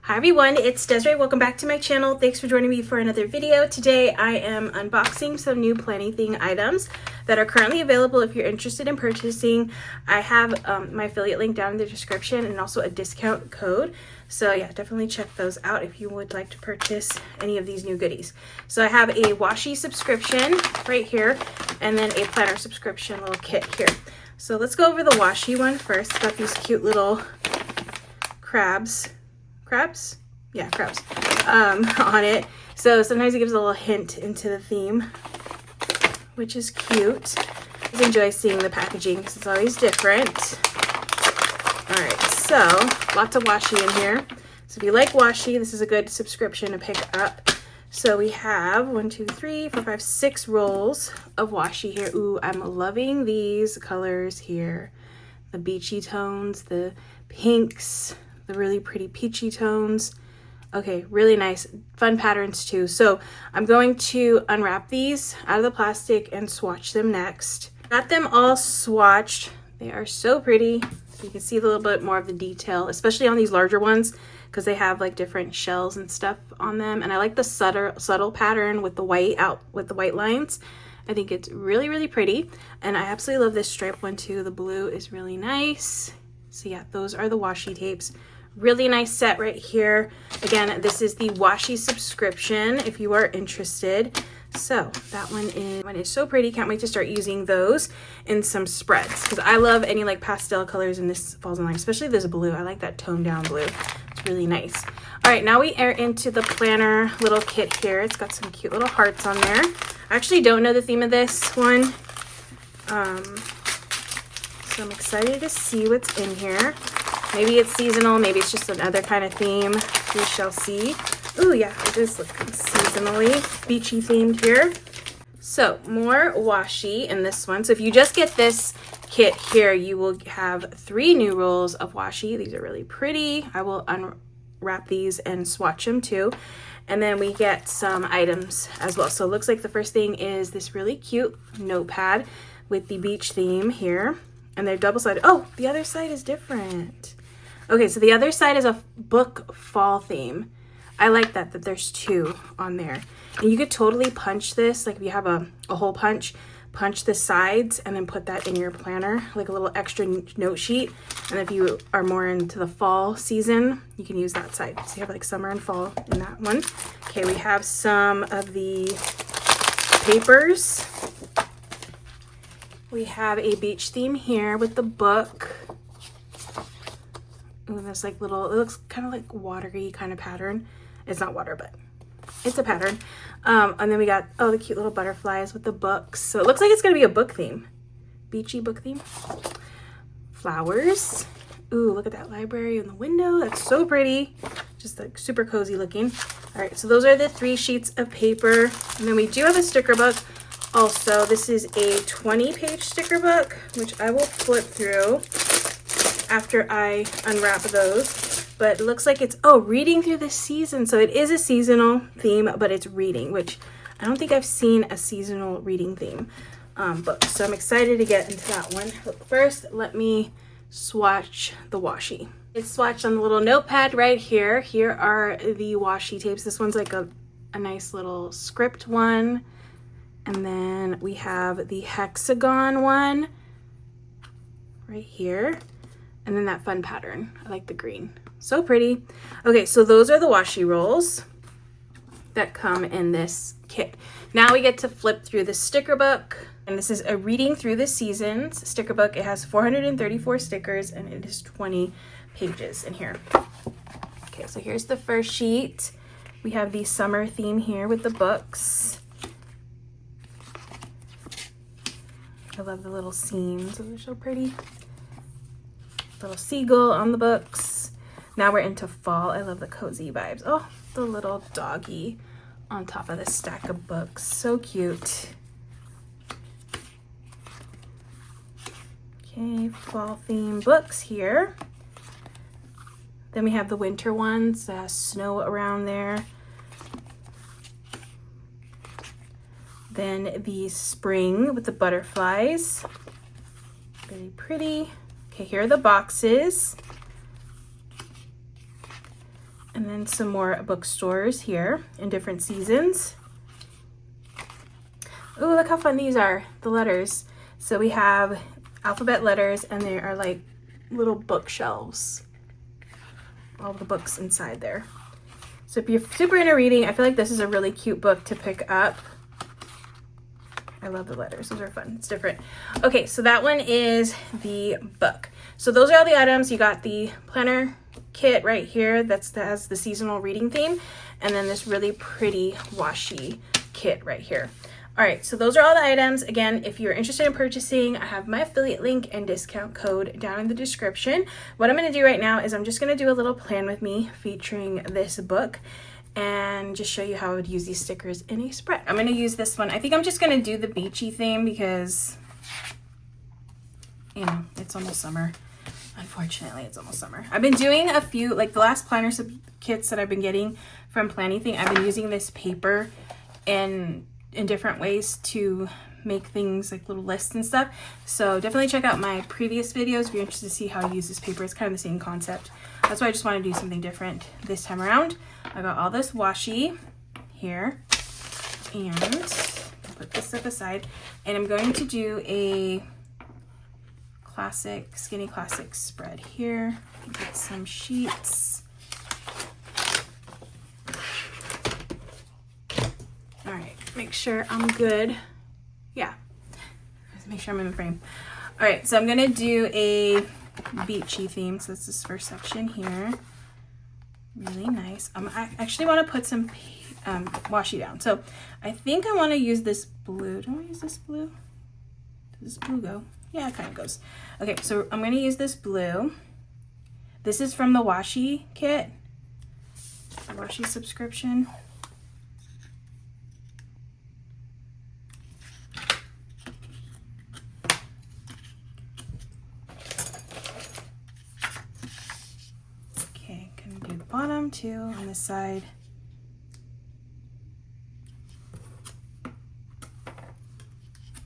Hi everyone, it's Desiree. Welcome back to my channel. Thanks for joining me for another video. Today I am unboxing some new Planything items that are currently available if you're interested in purchasing. I have my affiliate link down in the description and also a discount code. So yeah, definitely check those out if you would like to purchase any of these new goodies. So I have a Washi subscription right here and then a planner subscription little kit here. So let's go over the Washi one first. It's got these cute little crabs on it. So sometimes it gives a little hint into the theme, which is cute. I just enjoy seeing the packaging because it's always different. All right, so lots of Washi in here. So if you like Washi, this is a good subscription to pick up. So we have 6 rolls of Washi here. Ooh, I'm loving these colors here. The beachy tones, the pinks, the really pretty peachy tones. Okay, really nice, fun patterns too. So I'm going to unwrap these out of the plastic and swatch them next. Got them all swatched. They are so pretty. You can see a little bit more of the detail, especially on these larger ones because they have like different shells and stuff on them. And I like the subtle pattern with the white lines. I think it's really, really pretty. And I absolutely love this striped one too. The blue is really nice. So yeah, those are the Washi tapes. Really nice set right here. Again, this is the Washi subscription if you are interested. So that one is so pretty. Can't wait to start using those in some spreads because I love any like pastel colors and this falls in line, especially this blue. I like that toned down blue. It's really nice. All right, now we are into the planner little kit here. It's got some cute little hearts on there. I actually don't know the theme of this one. So I'm excited to see what's in here. Maybe it's seasonal, maybe it's just another kind of theme. We shall see. Ooh, yeah, it is looking seasonally beachy themed here. So more Washi in this one. So if you just get this kit here, you will have 3 new rolls of Washi. These are really pretty. I will unwrap these and swatch them too. And then we get some items as well. So it looks like the first thing is this really cute notepad with the beach theme here. And they're double-sided. Oh, the other side is different. Okay, so the other side is a book fall theme. I like that there's 2 on there. And you could totally punch this, like if you have a hole punch the sides and then put that in your planner, like a little extra note sheet. And if you are more into the fall season, you can use that side. So you have like summer and fall in that one. Okay, we have some of the papers. We have a beach theme here with the book. Ooh, this like little, it looks kind of like watery kind of pattern. It's not water, but it's a pattern. And then we got, oh, the cute little butterflies with the books. So it looks like it's going to be a book theme. Beachy book theme. Flowers. Ooh, look at that library in the window. That's so pretty. Just like super cozy looking. All right, so those are the 3 sheets of paper. And then we do have a sticker book. Also, this is a 20-page sticker book, which I will flip through after I unwrap those. But it looks like it's, oh, reading through the season. So it is a seasonal theme, but it's reading, which I don't think I've seen a seasonal reading theme book. So I'm excited to get into that one. But first, let me swatch the Washi. It's swatched on the little notepad right here. Here are the Washi tapes. This one's like a nice little script one. And then we have the hexagon one right here. And then that fun pattern. I like the green. So pretty. Okay, so those are the Washi rolls that come in this kit. Now we get to flip through the sticker book. And this is a reading through the seasons sticker book. It has 434 stickers and it is 20 pages in here. Okay, so here's the first sheet. We have the summer theme here with the books. I love the little seams. Those are so pretty. Little seagull on the books. Now we're into fall. I love the cozy vibes. Oh, the little doggy on top of the stack of books. So cute. Okay, fall theme books here. Then we have the winter ones. Snow around there. Then the spring with the butterflies. Very pretty. Okay, here are the boxes. And then some more bookstores here in different seasons. Oh, look how fun these are, the letters. So we have alphabet letters, and they are like little bookshelves. All the books inside there. So if you're super into reading, I feel like this is a really cute book to pick up. I love the letters. Those are fun. It's different. Okay, so that one is the book. So those are all the items. You got the planner kit right here that has the seasonal reading theme, and then this really pretty washi kit right here. All right, so those are all the items. Again, if you're interested in purchasing, I have my affiliate link and discount code down in the description. What I'm gonna do right now is I'm just gonna do a little plan with me featuring this book and just show you how I would use these stickers in a spread. I'm gonna use this one. I think I'm just gonna do the beachy theme because, you know, it's almost summer. Unfortunately, it's almost summer. I've been doing a few, like the last planner kits that I've been getting from Planything, I've been using this paper in different ways to make things like little lists and stuff. So definitely check out my previous videos if you're interested to see how to use this paper. It's kind of the same concept. That's why I just want to do something different this time around. I got all this washi here, and I'll put this up aside, and I'm going to do a classic, skinny classic spread here. Get some sheets. All right, make sure I'm good. Yeah, just make sure I'm in the frame. All right, so I'm gonna do a beachy theme. So that's this first section here. Really nice. I actually want to put some washi down. So I think I want to use this blue. Do I use this blue? Does this blue go? Yeah, it kind of goes. Okay, so I'm gonna use this blue. This is from the washi kit, the washi subscription. Okay, gonna do the bottom too on this side.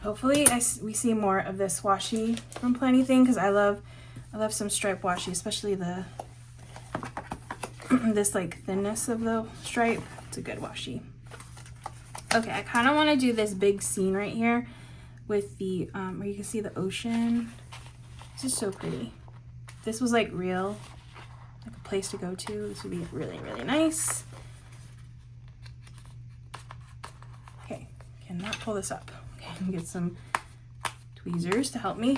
Hopefully we see more of this washi from Planything because I love some stripe washi, especially the this like thinness of the stripe. It's a good washi. Okay, I kind of want to do this big scene right here with the where you can see the ocean. This is so pretty. If this was like real, like a place to go to, this would be really, really nice. Okay, cannot pull this up. Get some tweezers to help me.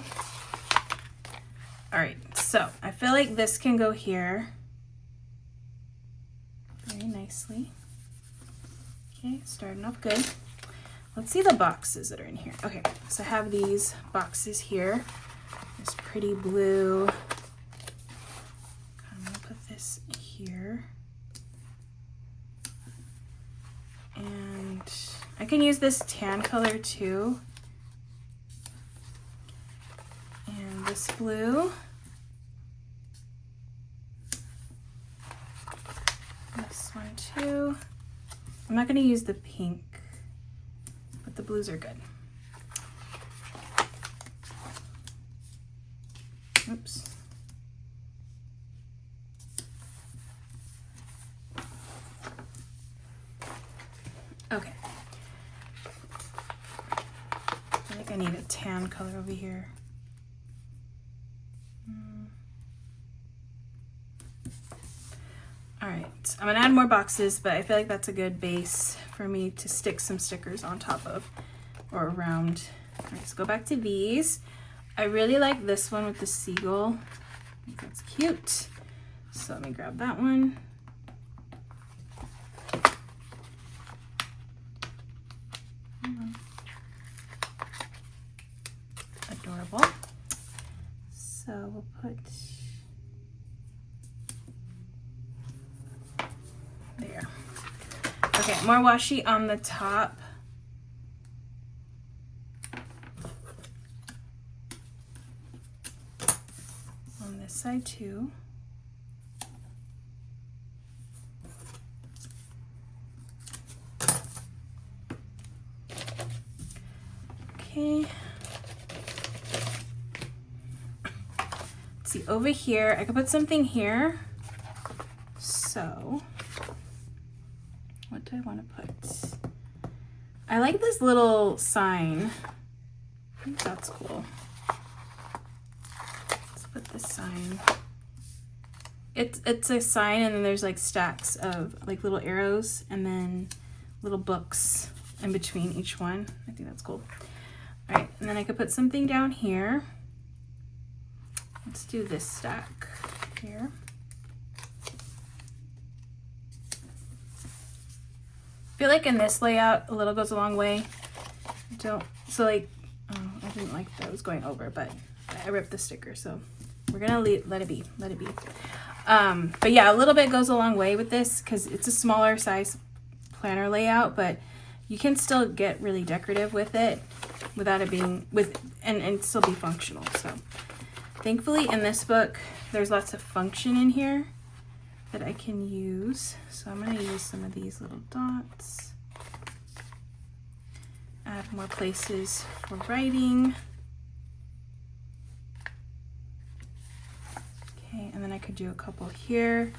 All right, so I feel like this can go here very nicely. Okay, starting off good. Let's see the boxes that are in here. Okay, so I have these boxes here. This pretty blue. I'm gonna put this here. And I can use this tan color too. And this blue. This one too. I'm not gonna use the pink, but the blues are good. Oops. Okay. I think I need a tan color over here. All right, I'm gonna add more boxes, but I feel like that's a good base for me to stick some stickers on top of or around. All right, let's go back to these. I really like this one with the seagull. I think that's cute. So let me grab that one. Adorable. So we'll put there. Okay, more washi on the top. On this side too. Okay. Let's see, over here, I could put something here. So So what do I want to put? I like this little sign. I think that's cool. Let's put this sign. It's a sign, and then there's like stacks of like little arrows and then little books in between each one. I think that's cool. All right, and then I could put something down here. Let's do this stack here. I feel like in this layout, a little goes a long way. So like, oh, I didn't like that it was going over, but I ripped the sticker, so we're gonna let it be. But yeah, a little bit goes a long way with this because it's a smaller size planner layout, but you can still get really decorative with it without it being and still be functional. So thankfully in this book, there's lots of function in here that I can use. So I'm gonna use some of these little dots. Add more places for writing. Okay, and then I could do a couple here.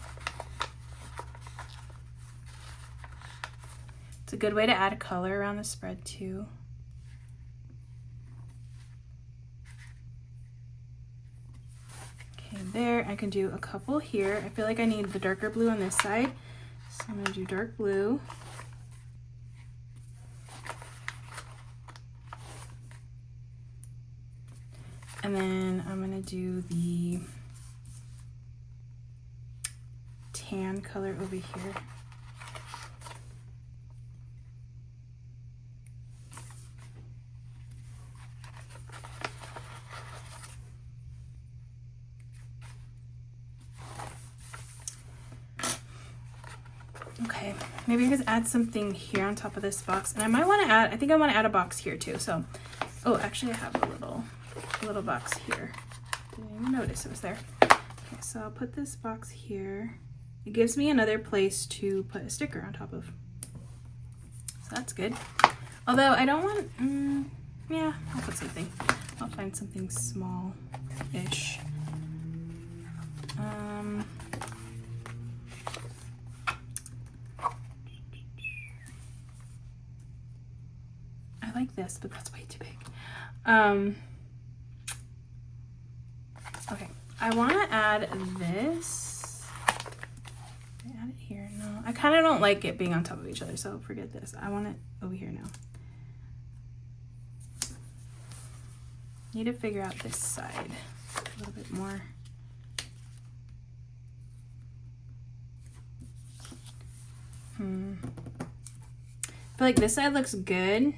It's a good way to add a color around the spread too. Okay, there, I can do a couple here. I feel like I need the darker blue on this side, so I'm gonna do dark blue. And then I'm gonna do the tan color over here. Okay, maybe I could add something here on top of this box, and I might want to add, I think I want to add a box here too. So, oh, actually I have a little box here. Didn't even notice it was there. Okay, so I'll put this box here. It gives me another place to put a sticker on top of. So that's good. Although I don't want, yeah, I'll put something. I'll find something small-ish. I like this, but that's way too big. Okay, I want to add this. Can I add it here? No, I kind of don't like it being on top of each other, so forget this. I want it over here now. Need to figure out this side a little bit more. I feel like this side looks good.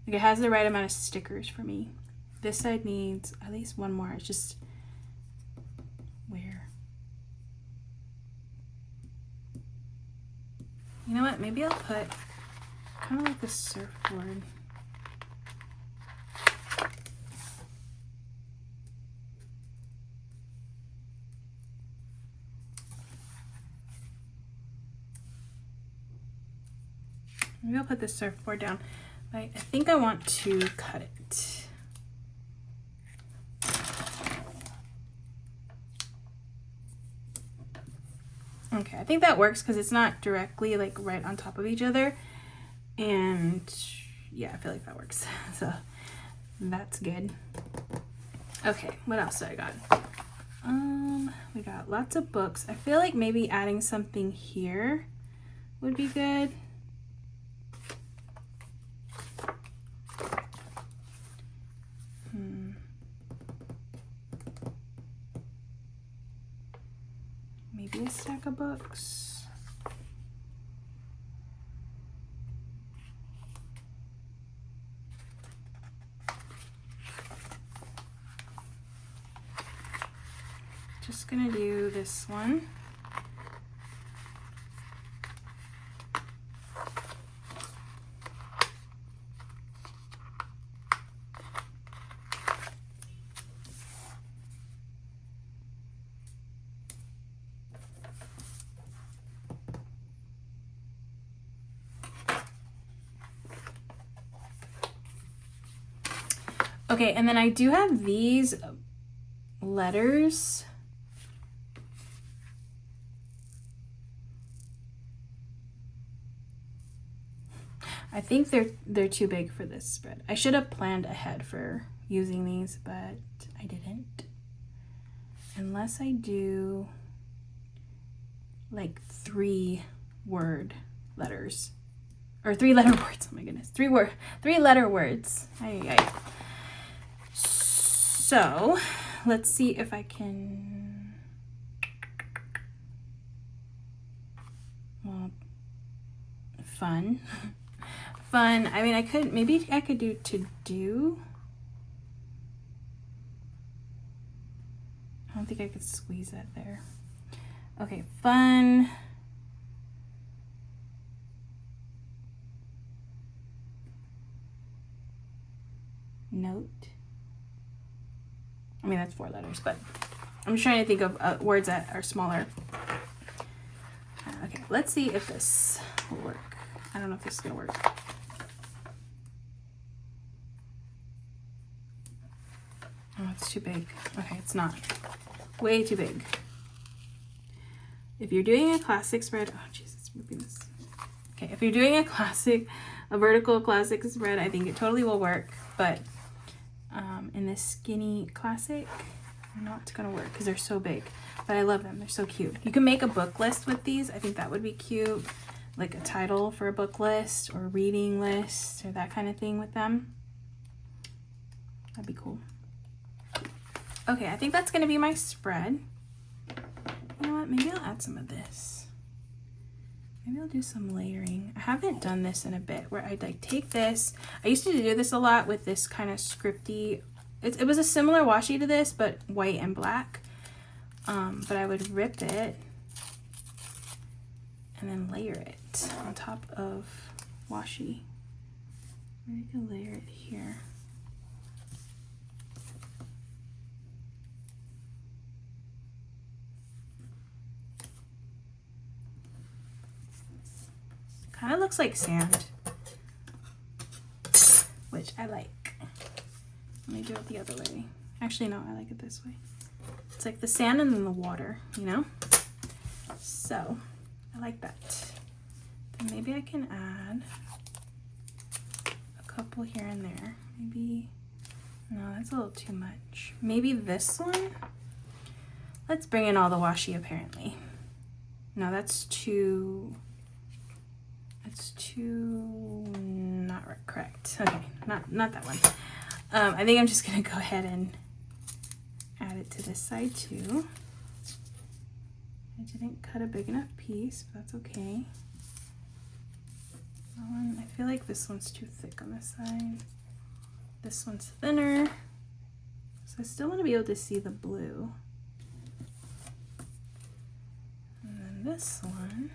Like it has the right amount of stickers for me. This side needs at least one more. It's just where? You know what? Maybe I'll put kind of like the surfboard. Maybe I'll put the surfboard down. I think I want to cut it. Okay, I think that works because it's not directly like right on top of each other. And yeah, I feel like that works. So that's good. Okay, what else do I got? We got lots of books. I feel like maybe adding something here would be good. Maybe a stack of books. Just gonna do this one. Okay, and then I do have these letters. I think they're too big for this spread. I should have planned ahead for using these, but I didn't. Unless I do like 3-word letters. Or 3-letter words. Oh my goodness. 3-letter words. Aye. So let's see if I can. Well, fun. Fun. I mean, maybe I could do to do. I don't think I could squeeze that there. Okay, fun. Note. I mean, that's 4 letters, but I'm just trying to think of words that are smaller. Okay, let's see if this will work. I don't know if this is gonna work. Oh, it's too big. Okay, it's not. Way too big. If you're doing a classic spread, oh Jesus, moving this. Okay, if you're doing a vertical classic spread, I think it totally will work, but in this skinny classic, not gonna work because they're so big, but I love them. They're so cute. You can make a book list with these. I think that would be cute, like a title for a book list or a reading list or that kind of thing with them. That'd be cool. Okay, I think that's gonna be my spread. You know what, maybe I'll add some of this. Maybe I'll do some layering. I haven't done this in a bit where I'd like take this. I used to do this a lot with this kind of scripty. It was a similar washi to this, but white and black. But I would rip it and then layer it on top of washi. Maybe I can layer it here. Kind of looks like sand, which I like. Let me do it the other way. Actually, no, I like it this way. It's like the sand and then the water, you know? So, I like that. Then maybe I can add a couple here and there. Maybe, no, that's a little too much. Maybe this one? Let's bring in all the washi, apparently. No, that's too... It's too not correct. Okay, not that one. I think I'm just gonna go ahead and add it to this side too. I didn't cut a big enough piece, but that's okay. That one, I feel like this one's too thick on this side. This one's thinner. So I still want to be able to see the blue. And then this one.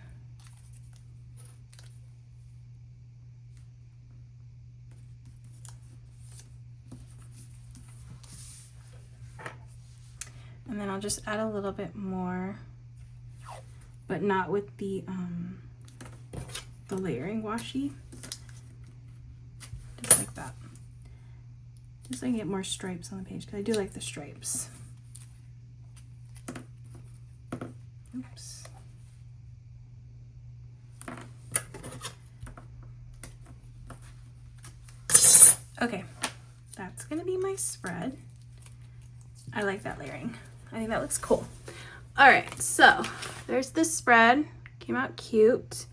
And then I'll just add a little bit more, but not with the layering washi. Just like that. Just so I can get more stripes on the page, because I do like the stripes. Oops. Okay, that's gonna be my spread. I like that layering. I think that looks cool. All right, so there's this spread. Came out cute,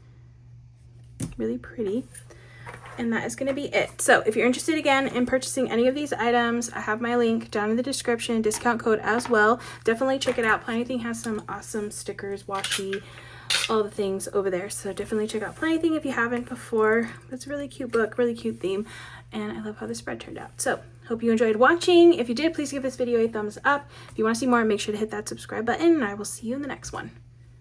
really pretty. And that is gonna be it. So if you're interested again in purchasing any of these items, I have my link down in the description, discount code as well. Definitely check it out. Planything has some awesome stickers, washi, all the things over there. So definitely check out Planything if you haven't before. It's a really cute book, really cute theme. And I love how the spread turned out. So hope you enjoyed watching. If you did, please give this video a thumbs up. If you want to see more, make sure to hit that subscribe button, and I will see you in the next one.